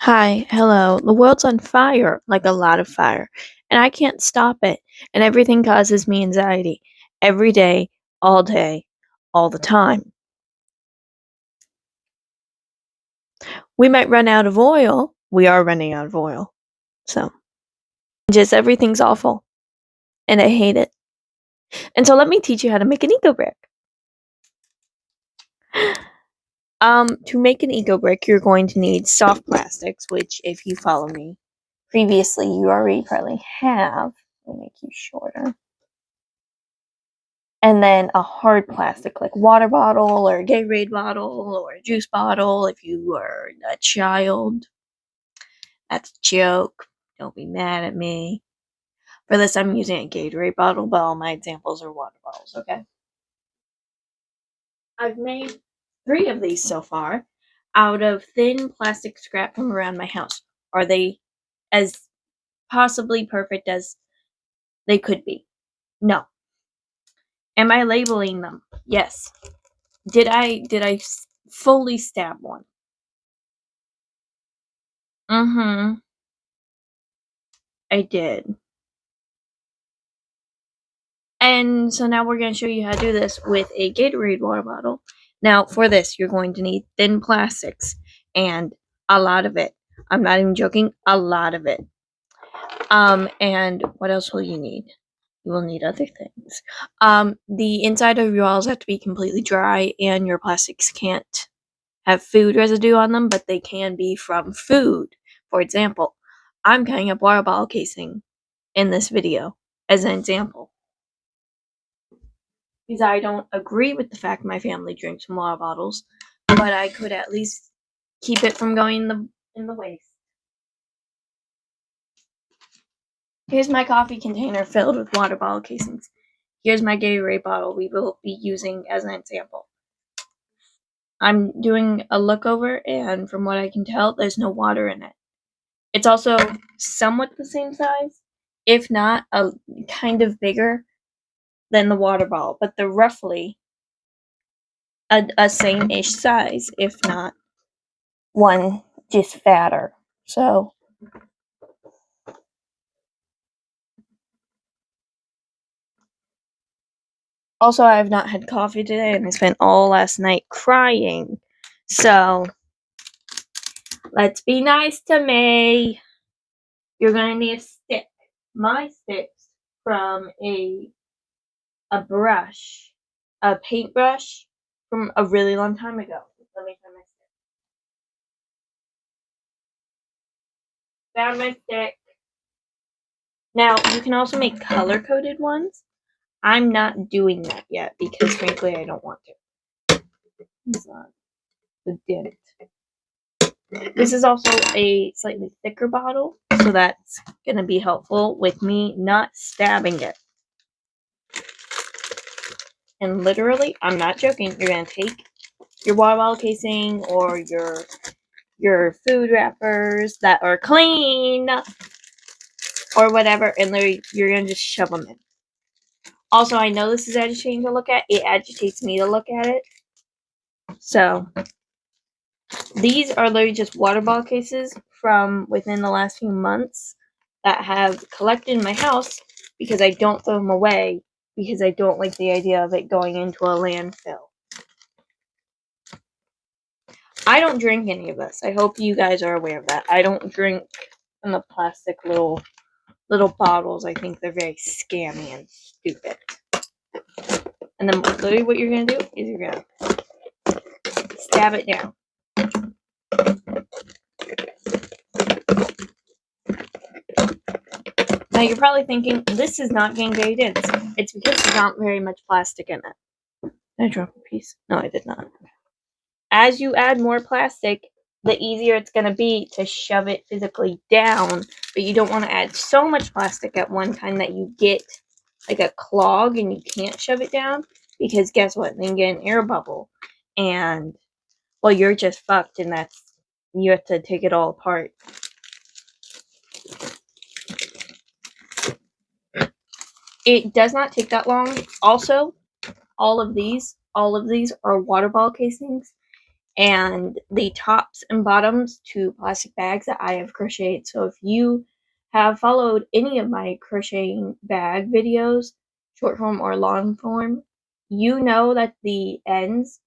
Hi, hello. The world's on fire, like a lot of fire, and I can't stop it, and everything causes me anxiety. Every day, all the time. We might run out of oil. We are running out of oil. So, just everything's awful, and I hate it. And so let me teach you how to make an eco brick. To make an eco brick, you're going to need soft plastics, which if you follow me previously, you already probably have. Let me make you shorter. And then a hard plastic like water bottle or a Gatorade bottle or a juice bottle if you are a child. That's a joke. Don't be mad at me. For this, I'm using a Gatorade bottle, but all my examples are water bottles, okay? I've made 3 of these so far out of thin plastic scrap from around my house. Are they as possibly perfect as they could be? No. Am I labeling them? Yes. Did I fully stab one? Mm-hmm. I did. And so now we're going to show you how to do this with a Gatorade water bottle. Now, for this, you're going to need thin plastics and a lot of it. I'm not even joking, a lot of it. And what else will you need? You will need other things. The inside of your bottles have to be completely dry, and your plastics can't have food residue on them, but they can be from food. For example, I'm cutting up water bottle casing in this video as an example. Because I don't agree with the fact my family drinks from water bottles, but I could at least keep it from going in the waste. Here's my coffee container filled with water bottle casings. Here's my Gatorade bottle we will be using as an example. I'm doing a look over, and from what I can tell, there's no water in it. It's also somewhat the same size, if not a kind of bigger than the water bottle, but they're roughly a same-ish size, if not one just fatter. So also I have not had coffee today, and I spent all last night crying. So let's be nice to me. You're gonna need a stick. My stick's from a brush, a paintbrush from a really long time ago. Let me find my stick. Found my stick. Now you can also make color-coded ones. I'm not doing that yet because frankly I don't want to. It's not the dent. This is also a slightly thicker bottle, so that's going to be helpful with me not stabbing it. And literally, I'm not joking, you're going to take your water bottle casing or your food wrappers that are clean or whatever, and you're going to just shove them in. Also, I know this is agitating to look at. It agitates me to look at it. So, these are literally just water bottle cases from within the last few months that have collected in my house because I don't throw them away because I don't like the idea of it going into a landfill. I don't drink any of this. I hope you guys are aware of that. I don't drink in the plastic little bottles. I think they're very scammy and stupid. And then literally what you're going to do is you're going to stab it down. Now you're probably thinking, this is not getting very dense. It's because there's not very much plastic in it. Did I drop a piece? No, I did not. As you add more plastic, the easier it's going to be to shove it physically down. But you don't want to add so much plastic at one time that you get like a clog and you can't shove it down. Because guess what? Then you get an air bubble. And, well, you're just fucked, and you have to take it all apart. It does not take that long. Also, all of these are water bottle casings, and the tops and bottoms to plastic bags that I have crocheted. So if you have followed any of my crocheting bag videos, short form or long form, you know that the ends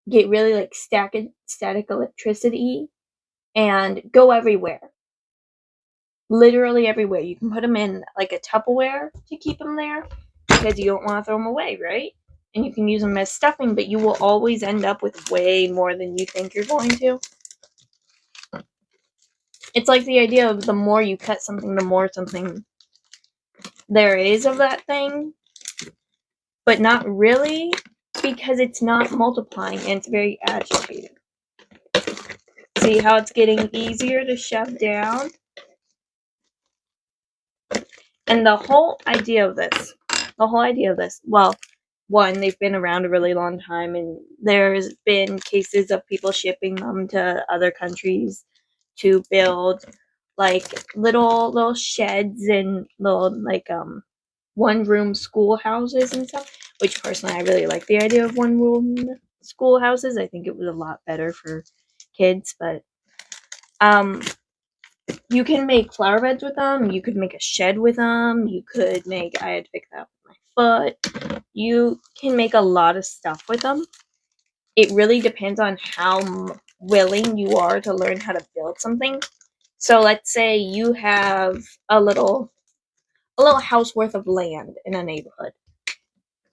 get really like static electricity and go everywhere. Literally everywhere. You can put them in like a Tupperware to keep them there because you don't want to throw them away, right? And you can use them as stuffing, but you will always end up with way more than you think you're going to. It's like the idea of the more you cut something, the more something there is of that thing, but not really, because it's not multiplying and it's very agitated. See how it's getting easier to shove down? And the whole idea of this, well, one, they've been around a really long time, and there's been cases of people shipping them to other countries to build like little sheds and little like one room schoolhouses and stuff, which personally I really like the idea of one room schoolhouses. I think it was a lot better for kids, but you can make flower beds with them, you could make a shed with them, you could make, I had to pick that up with my foot, you can make a lot of stuff with them. It really depends on how willing you are to learn how to build something. So let's say you have a little house worth of land in a neighborhood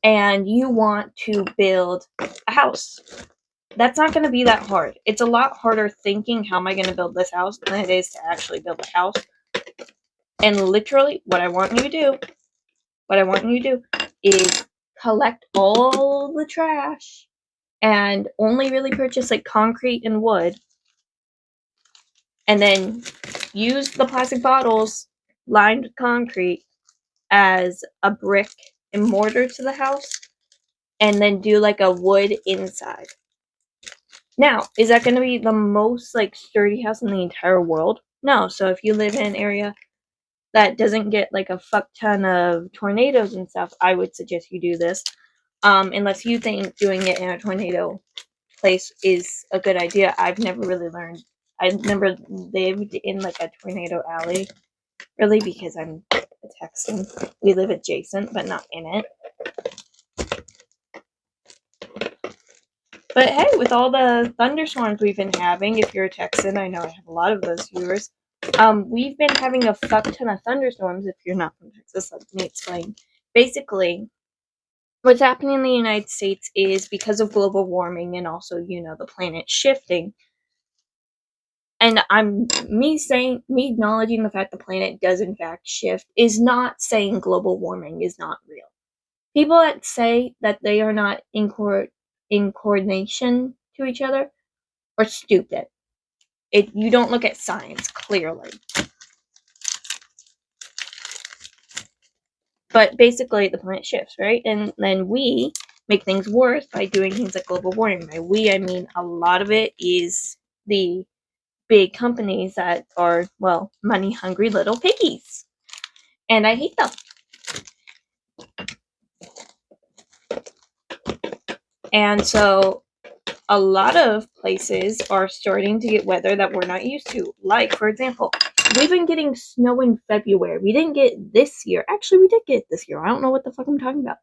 and you want to build a house. That's not going to be that hard. It's a lot harder thinking, how am I going to build this house, than it is to actually build a house. And literally, what I want you to do is collect all the trash and only really purchase like concrete and wood. And then use the plastic bottles lined with concrete as a brick and mortar to the house. And then do like a wood inside. Now, is that going to be the most like sturdy house in the entire world? No. So if you live in an area that doesn't get like a fuck ton of tornadoes and stuff, I would suggest you do this. Unless you think doing it in a tornado place is a good idea. I've never lived in like a tornado alley, really, because I'm a Texan. We live adjacent, but not in it. But hey, with all the thunderstorms we've been having, if you're a Texan, I know I have a lot of those viewers, we've been having a fuck ton of thunderstorms. If you're not from Texas, let me explain. Basically, what's happening in the United States is because of global warming and also, the planet shifting. And me acknowledging the fact the planet does in fact shift is not saying global warming is not real. People that say that they are not in coordination to each other are stupid. You don't look at science clearly. But basically, the planet shifts, right? And then we make things worse by doing things like global warming. By we, I mean a lot of it is the big companies that are, well, money-hungry little piggies. And I hate them. And so a lot of places are starting to get weather that we're not used to. Like, for example, we've been getting snow in February. We didn't get it this year. Actually, we did get it this year. I don't know what the fuck I'm talking about.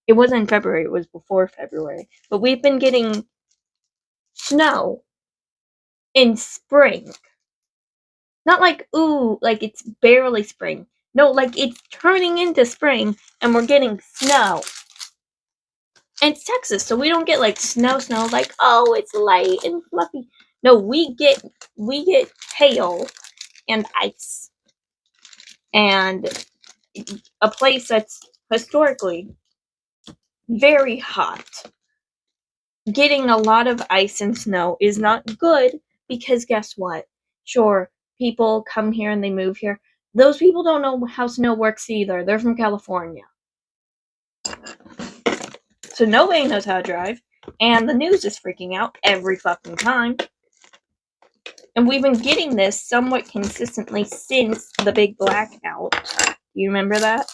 It wasn't in February. It was before February. But we've been getting snow in spring. Not like, ooh, like it's barely spring. No, like it's turning into spring and we're getting snow. And it's Texas, so we don't get like snow, like, oh, it's light and fluffy. No, we get hail and ice. And a place that's historically very hot, getting a lot of ice and snow is not good, because guess what? Sure, people come here and they move here. Those people don't know how snow works either. They're from California. So nobody knows how to drive, and the news is freaking out every fucking time. And we've been getting this somewhat consistently since the big blackout. You remember that?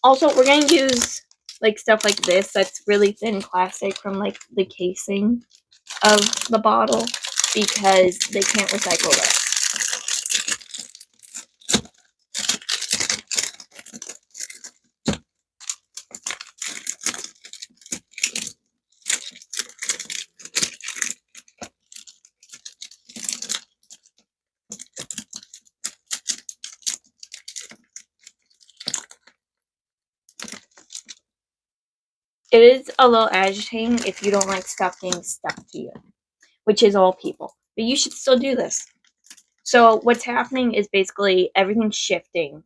Also, we're going to use like stuff like this that's really thin plastic from like the casing of the bottle because they can't recycle it. It is a little agitating if you don't like stuff getting stuck to you, which is all people. But you should still do this. So what's happening is basically everything's shifting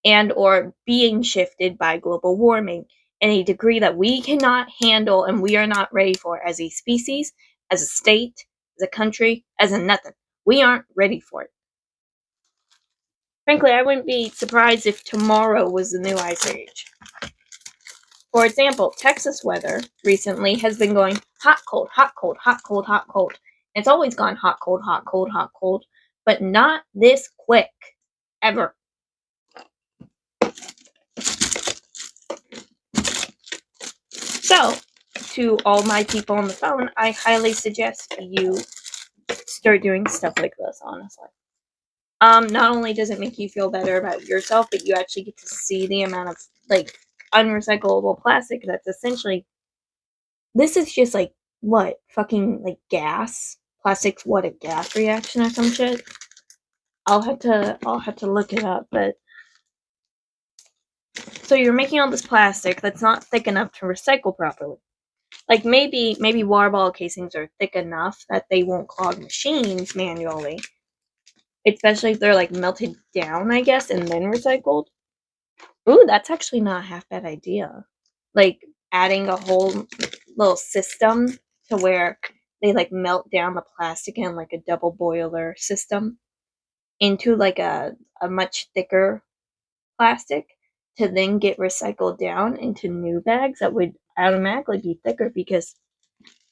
and or being shifted by global warming in a degree that we cannot handle and we are not ready for as a species, as a state, as a country, as a nothing. We aren't ready for it. Frankly, I wouldn't be surprised if tomorrow was the new ice age. For example, Texas weather recently has been going hot, cold, hot, cold, hot, cold, hot, cold. It's always gone hot, cold, hot, cold, hot, cold, but not this quick, ever. So, to all my people on the phone, I highly suggest you start doing stuff like this, honestly. Not only does it make you feel better about yourself, but you actually get to see the amount of, like, unrecyclable plastic that's essentially, this is just, like, what, fucking, like, gas? Plastic's what, a gas reaction or some shit? I'll have to look it up, but, so you're making all this plastic that's not thick enough to recycle properly. Like, maybe water bottle casings are thick enough that they won't clog machines manually. Especially if they're, like, melted down, I guess, and then recycled. Ooh, that's actually not a half bad idea. Like, adding a whole little system to where they, like, melt down the plastic in, like, a double boiler system into, like, a much thicker plastic to then get recycled down into new bags that would automatically be thicker because,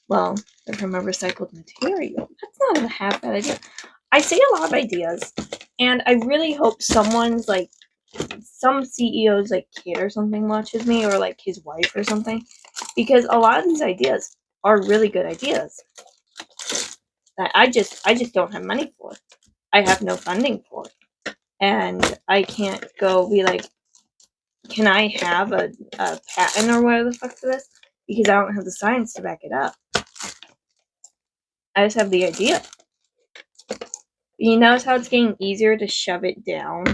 well, they're from a recycled material. That's not a half bad idea. I see a lot of ideas, and I really hope someone's, like, some CEO's, like, kid or something watches me, or, like, his wife or something, because a lot of these ideas are really good ideas that I just don't have money for. I have no funding for. And I can't go be like, can I have a patent or whatever the fuck for this? Because I don't have the science to back it up. I just have the idea. You notice how it's getting easier to shove it down?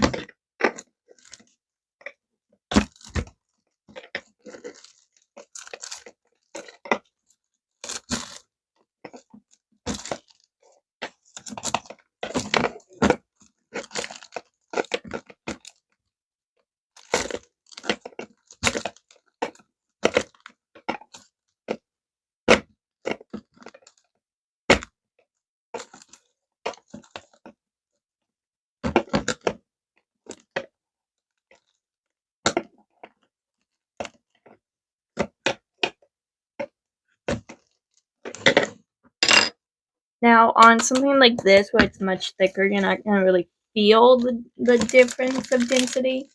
Now, on something like this, where it's much thicker, you're not going to really feel the difference of density.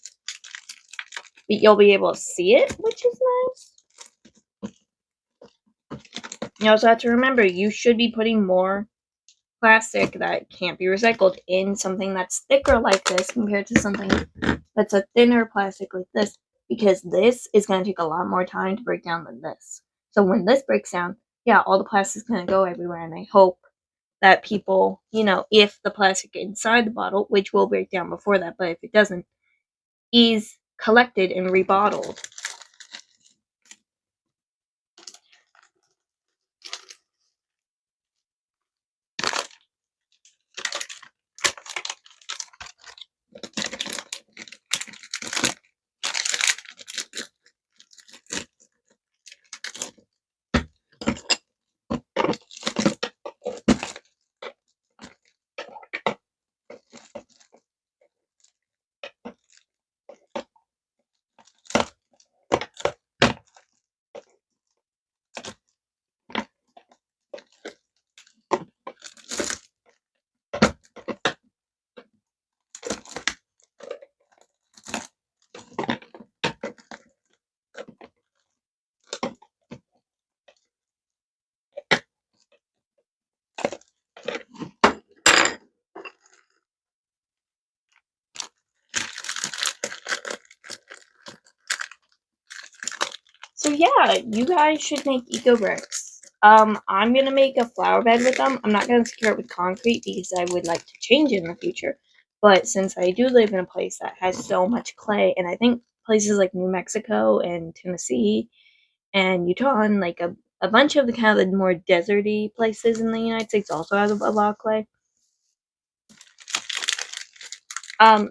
But you'll be able to see it, which is nice. You also have to remember, you should be putting more plastic that can't be recycled in something that's thicker like this compared to something that's a thinner plastic like this, because this is going to take a lot more time to break down than this. So when this breaks down, yeah, all the plastic's going to go everywhere, and I hope that people, if the plastic inside the bottle, which will break down before that, but if it doesn't, is collected and rebottled. yeah, you guys should make eco bricks. I'm gonna make a flower bed with them. I'm not gonna secure it with concrete because I would like to change it in the future. But since I do live in a place that has so much clay, and I think places like New Mexico and Tennessee and Utah and like a bunch of the kind of the more deserty places in the United States also have a lot of clay.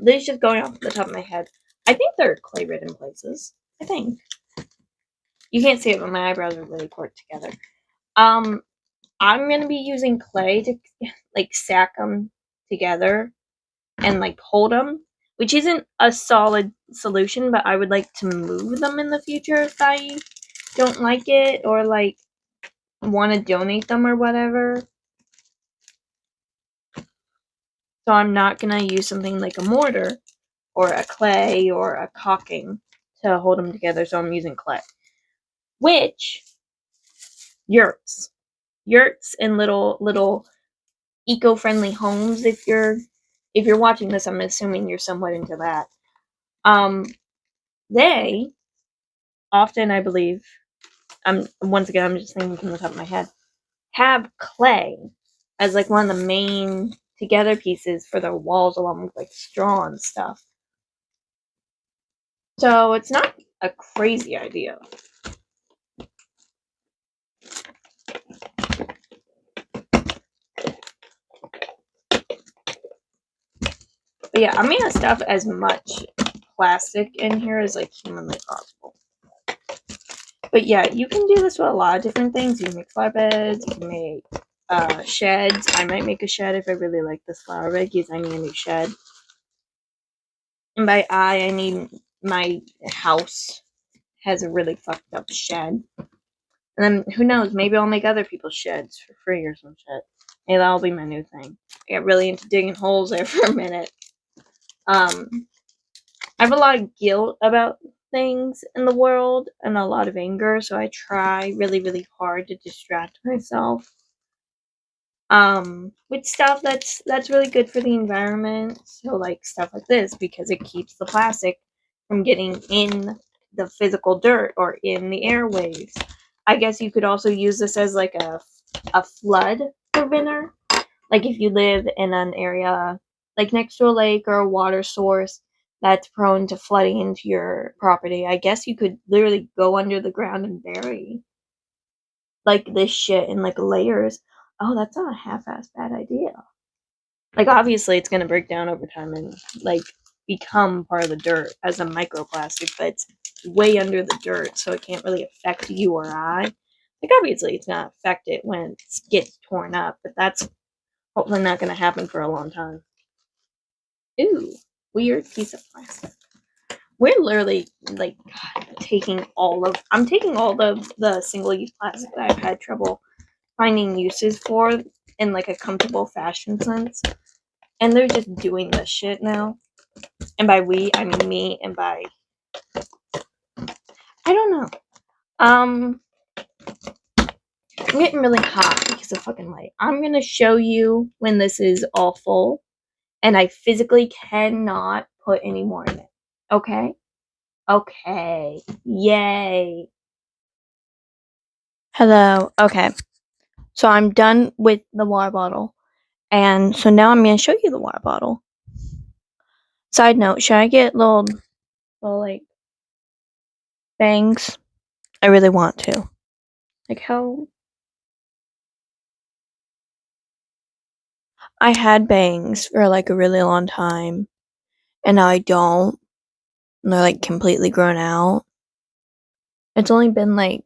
This is just going off the top of my head. I think there are clay-ridden places. I think. You can't see it, but my eyebrows are really corked together. I'm gonna be using clay to like stack them together and like hold them, which isn't a solid solution, but I would like to move them in the future if I don't like it or like want to donate them or whatever. So I'm not gonna use something like a mortar or a clay or a caulking to hold them together, so I'm using clay. Which yurts and little eco-friendly homes. If you're watching this, I'm assuming you're somewhat into that. They often, I believe, I'm just thinking from the top of my head, have clay as like one of the main together pieces for their walls, along with like straw and stuff. So it's not a crazy idea. But yeah, I'm gonna stuff as much plastic in here as like humanly possible. But yeah, you can do this with a lot of different things. You can make flower beds, you can make sheds. I might make a shed if I really like this flower bed because I need a new shed. And by I mean my house has a really fucked up shed. And then who knows, maybe I'll make other people's sheds for free or some shit. Maybe that'll be my new thing. I got really into digging holes there for a minute. I have a lot of guilt about things in the world and a lot of anger, so I try really, really hard to distract myself with stuff that's really good for the environment. So like stuff like this, because it keeps the plastic from getting in the physical dirt or in the airwaves. I guess you could also use this as like a flood preventer. Like if you live in an area like next to a lake or a water source that's prone to flooding into your property, I guess you could literally go under the ground and bury like this shit in like layers. Oh, that's not a half-ass bad idea. Like obviously it's gonna break down over time and like become part of the dirt as a microplastic, but it's way under the dirt, so it can't really affect you or I. Like obviously it's gonna affect it when it gets torn up, but that's hopefully not gonna happen for a long time. Ooh, weird piece of plastic. We're literally like taking all of I'm taking all the single use plastic that I've had trouble finding uses for in like a comfortable fashion sense. And they're just doing this shit now. And by we, I mean me, and by I don't know. I'm getting really hot because of fucking light. I'm gonna show you when this is all full, and I physically cannot put any more in it. Okay? Okay. Yay. Hello. Okay. So I'm done with the water bottle. And so now I'm going to show you the water bottle. Side note, should I get little like bangs? I really want to. Like how I had bangs for like a really long time and now I don't. And they're like completely grown out. It's only been like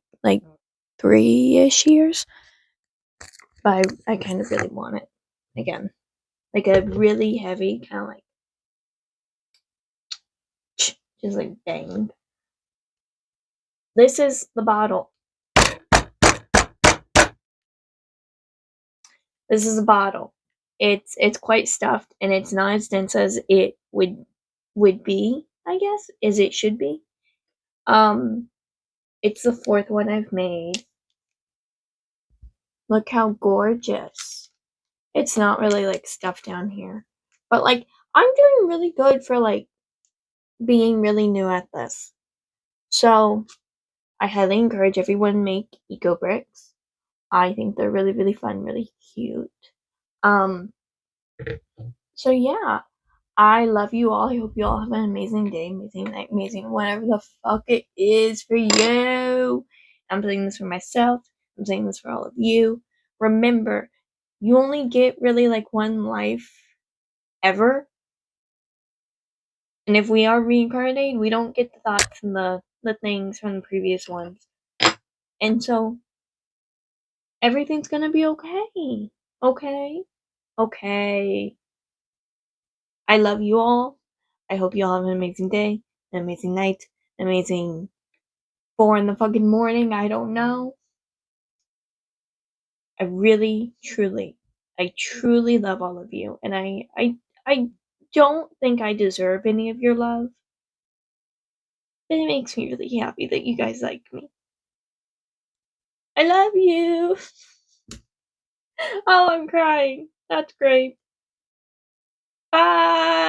3-ish years. But I kind of really want it again. Like a really heavy kind of like just like bang. This is the bottle. This is a bottle. It's quite stuffed and it's not as dense as it would be, I guess, as it should be. It's the 4th one I've made. Look how gorgeous. It's not really like stuffed down here. But like I'm doing really good for like being really new at this. So I highly encourage everyone make eco bricks. I think they're really, really fun, really cute. So yeah, I love you all. I hope you all have an amazing day, amazing night, amazing whatever the fuck it is for you. I'm saying this for myself. I'm saying this for all of you. Remember, you only get really like one life ever. And if we are reincarnated, we don't get the thoughts and the things from the previous ones. And so everything's gonna be okay. Okay? Okay. I love you all. I hope you all have an amazing day, an amazing night, an amazing 4 in the fucking morning. I don't know. I really, truly, I truly love all of you. And I don't think I deserve any of your love. But it makes me really happy that you guys like me. I love you. Oh, I'm crying. That's great. Bye.